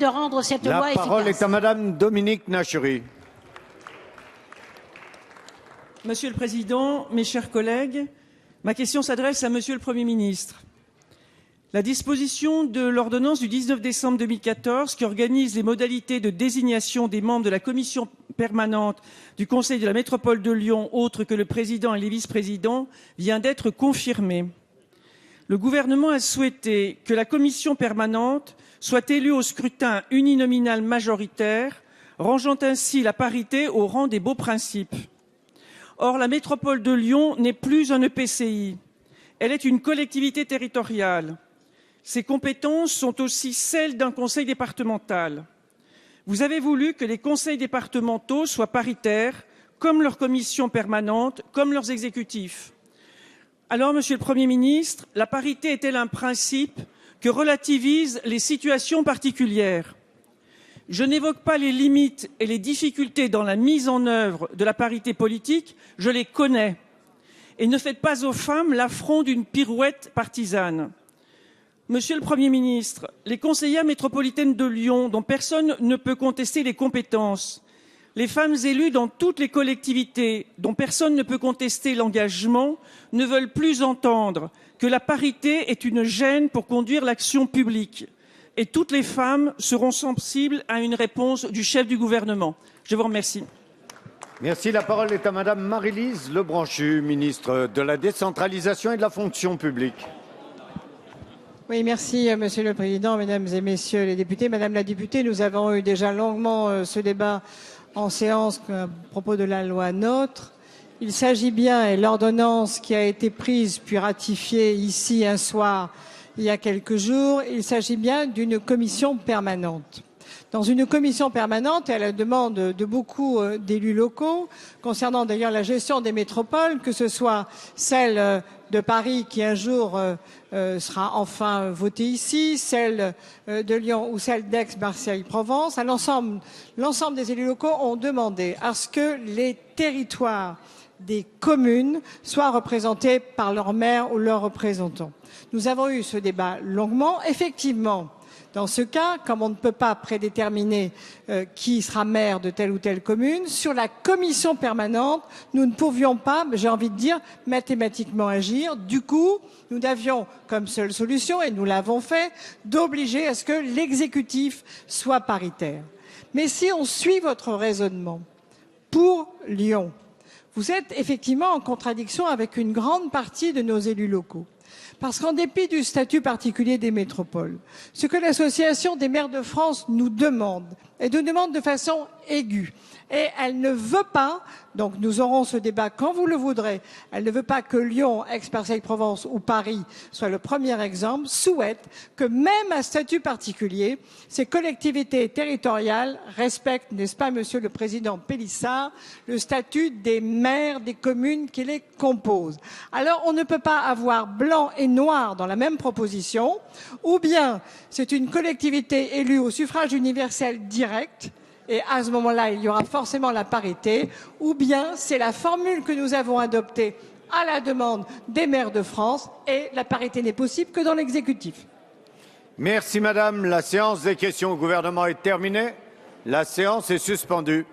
de rendre cette loi efficace. La parole est à Madame Dominique Nachery. Monsieur le Président, mes chers collègues, ma question s'adresse à Monsieur le Premier ministre. La disposition de l'ordonnance du 19 décembre 2014 qui organise les modalités de désignation des membres de la commission permanente du Conseil de la métropole de Lyon, autres que le président et les vice-présidents, vient d'être confirmée. Le gouvernement a souhaité que la commission permanente soit élue au scrutin uninominal majoritaire, rangeant ainsi la parité au rang des beaux principes. Or, la métropole de Lyon n'est plus un EPCI. Elle est une collectivité territoriale. Ses compétences sont aussi celles d'un conseil départemental. Vous avez voulu que les conseils départementaux soient paritaires, comme leurs commissions permanentes, comme leurs exécutifs. Alors, Monsieur le Premier ministre, la parité est-elle un principe que relativisent les situations particulières? Je n'évoque pas les limites et les difficultés dans la mise en œuvre de la parité politique, je les connais. Et ne faites pas aux femmes l'affront d'une pirouette partisane. Monsieur le Premier ministre, les conseillères métropolitaines de Lyon, dont personne ne peut contester les compétences, les femmes élues dans toutes les collectivités, dont personne ne peut contester l'engagement, ne veulent plus entendre que la parité est une gêne pour conduire l'action publique. Et toutes les femmes seront sensibles à une réponse du chef du gouvernement. Je vous remercie. Merci. La parole est à Madame Marie-Lise Lebranchu, ministre de la décentralisation et de la fonction publique. Oui, merci Monsieur le Président, Mesdames et Messieurs les députés. Madame la députée, nous avons eu déjà longuement ce débat en séance à propos de la loi NOTRe. Il s'agit bien, et l'ordonnance qui a été prise puis ratifiée ici un soir il y a quelques jours, il s'agit bien d'une commission permanente. Dans une commission permanente, et à la demande de beaucoup d'élus locaux, concernant d'ailleurs la gestion des métropoles, que ce soit celle de Paris qui un jour sera enfin votée ici, celle de Lyon ou celle d'Aix-Marseille-Provence, l'ensemble des élus locaux ont demandé à ce que les territoires des communes soient représentés par leur maire ou leurs représentants. Nous avons eu ce débat longuement. Effectivement, dans ce cas, comme on ne peut pas prédéterminer qui sera maire de telle ou telle commune, sur la commission permanente, nous ne pouvions pas, j'ai envie de dire, mathématiquement agir. Du coup, nous avions comme seule solution, et nous l'avons fait, d'obliger à ce que l'exécutif soit paritaire. Mais si on suit votre raisonnement, pour Lyon, vous êtes effectivement en contradiction avec une grande partie de nos élus locaux. Parce qu'en dépit du statut particulier des métropoles, ce que l'Association des maires de France nous demande, et nous demande de façon aiguë, et elle ne veut pas, donc nous aurons ce débat quand vous le voudrez, elle ne veut pas que Lyon, Aix-Marseille-Provence ou Paris soit le premier exemple, souhaite que même à statut particulier, ces collectivités territoriales respectent, n'est-ce pas Monsieur le Président Pélissard, le statut des maires des communes qui les composent. Alors on ne peut pas avoir blanc et noir dans la même proposition, ou bien c'est une collectivité élue au suffrage universel direct, et à ce moment-là, il y aura forcément la parité, ou bien c'est la formule que nous avons adoptée à la demande des maires de France, et la parité n'est possible que dans l'exécutif. Merci Madame. La séance des questions au gouvernement est terminée. La séance est suspendue.